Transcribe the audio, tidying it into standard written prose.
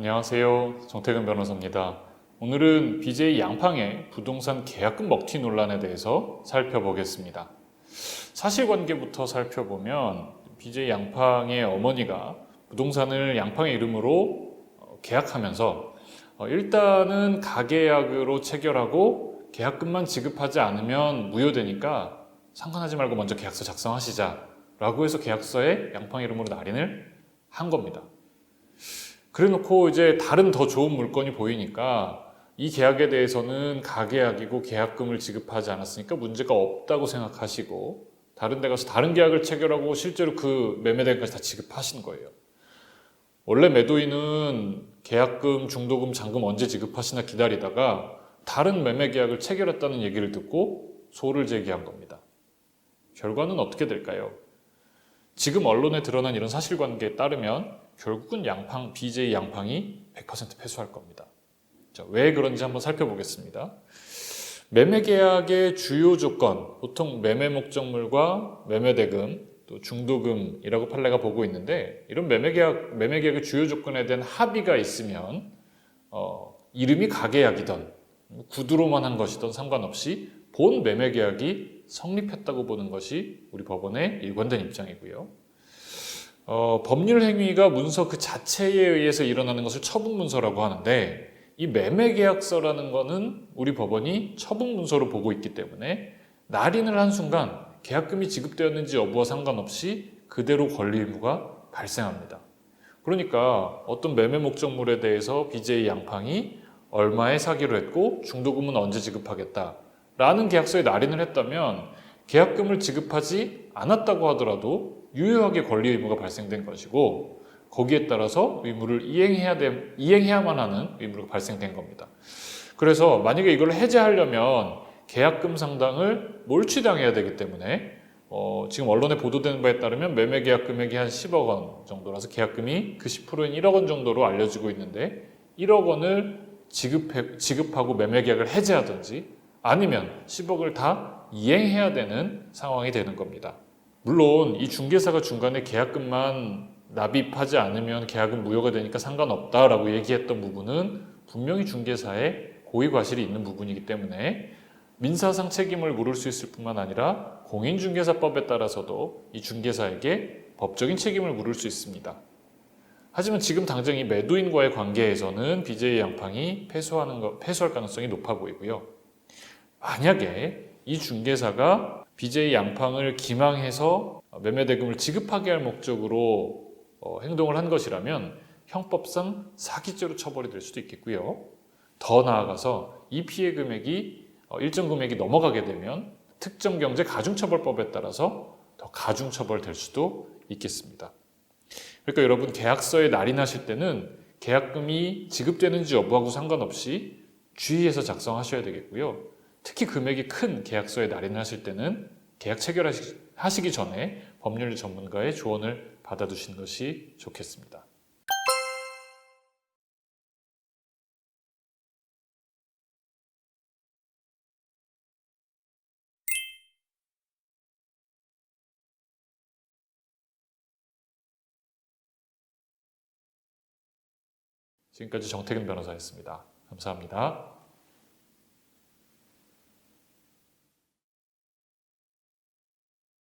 안녕하세요. 정태근 변호사입니다. 오늘은 BJ 양팡의 부동산 계약금 먹튀 논란에 대해서 살펴보겠습니다. 사실관계부터 살펴보면 BJ 양팡의 어머니가 부동산을 양팡의 이름으로 계약하면서 일단은 가계약으로 체결하고 계약금만 지급하지 않으면 무효되니까 상관하지 말고 먼저 계약서 작성하시자 라고 해서 계약서에 양팡 이름으로 날인을 한 겁니다. 그래 놓고 이제 다른 더 좋은 물건이 보이니까 이 계약에 대해서는 가계약이고 계약금을 지급하지 않았으니까 문제가 없다고 생각하시고 다른 데 가서 다른 계약을 체결하고 실제로 그 매매대금까지 다 지급하신 거예요. 원래 매도인은 계약금, 중도금, 잔금 언제 지급하시나 기다리다가 다른 매매 계약을 체결했다는 얘기를 듣고 소를 제기한 겁니다. 결과는 어떻게 될까요? 지금 언론에 드러난 이런 사실관계에 따르면 결국은 BJ 양팡이 100% 패소할 겁니다. 자, 왜 그런지 한번 살펴보겠습니다. 매매 계약의 주요 조건, 보통 매매 목적물과 매매 대금, 또 중도금이라고 판례가 보고 있는데 이런 매매 계약의 주요 조건에 대한 합의가 있으면 이름이 가계약이든 구두로만 한 것이든 상관없이 본 매매 계약이 성립했다고 보는 것이 우리 법원의 일관된 입장이고요. 법률 행위가 문서 그 자체에 의해서 일어나는 것을 처분문서라고 하는데 이 매매계약서라는 것은 우리 법원이 처분문서로 보고 있기 때문에 날인을 한 순간 계약금이 지급되었는지 여부와 상관없이 그대로 권리 의무가 발생합니다. 그러니까 어떤 매매 목적물에 대해서 BJ 양팡이 얼마에 사기로 했고 중도금은 언제 지급하겠다 라는 계약서에 날인을 했다면 계약금을 지급하지 않았다고 하더라도 유효하게 권리 의무가 발생된 것이고 거기에 따라서 의무를 이행해야만 하는 의무가 발생된 겁니다. 그래서 만약에 이걸 해제하려면 계약금 상당을 몰취당해야 되기 때문에 지금 언론에 보도되는 바에 따르면 매매 계약 금액이 한 10억 원 정도라서 계약금이 그 10%인 1억 원 정도로 알려지고 있는데 1억 원을 지급하고 매매 계약을 해제하든지 아니면 10억을 다 이행해야 되는 상황이 되는 겁니다. 물론 이 중개사가 중간에 계약금만 납입하지 않으면 계약은 무효가 되니까 상관없다라고 얘기했던 부분은 분명히 중개사의 고의과실이 있는 부분이기 때문에 민사상 책임을 물을 수 있을 뿐만 아니라 공인중개사법에 따라서도 이 중개사에게 법적인 책임을 물을 수 있습니다. 하지만 지금 당장 이 매도인과의 관계에서는 BJ 양팡이 패소할 가능성이 높아 보이고요. 만약에 이 중개사가 BJ 양팡을 기망해서 매매대금을 지급하게 할 목적으로 행동을 한 것이라면 형법상 사기죄로 처벌이 될 수도 있겠고요. 더 나아가서 이 피해 금액이 일정 금액이 넘어가게 되면 특정경제 가중처벌법에 따라서 더 가중처벌될 수도 있겠습니다. 그러니까 여러분 계약서에 날인하실 때는 계약금이 지급되는지 여부하고 상관없이 주의해서 작성하셔야 되겠고요. 특히 금액이 큰 계약서에 날인을 하실 때는 계약 체결하시기 전에 법률 전문가의 조언을 받아두시는 것이 좋겠습니다. 지금까지 정태근 변호사였습니다. 감사합니다.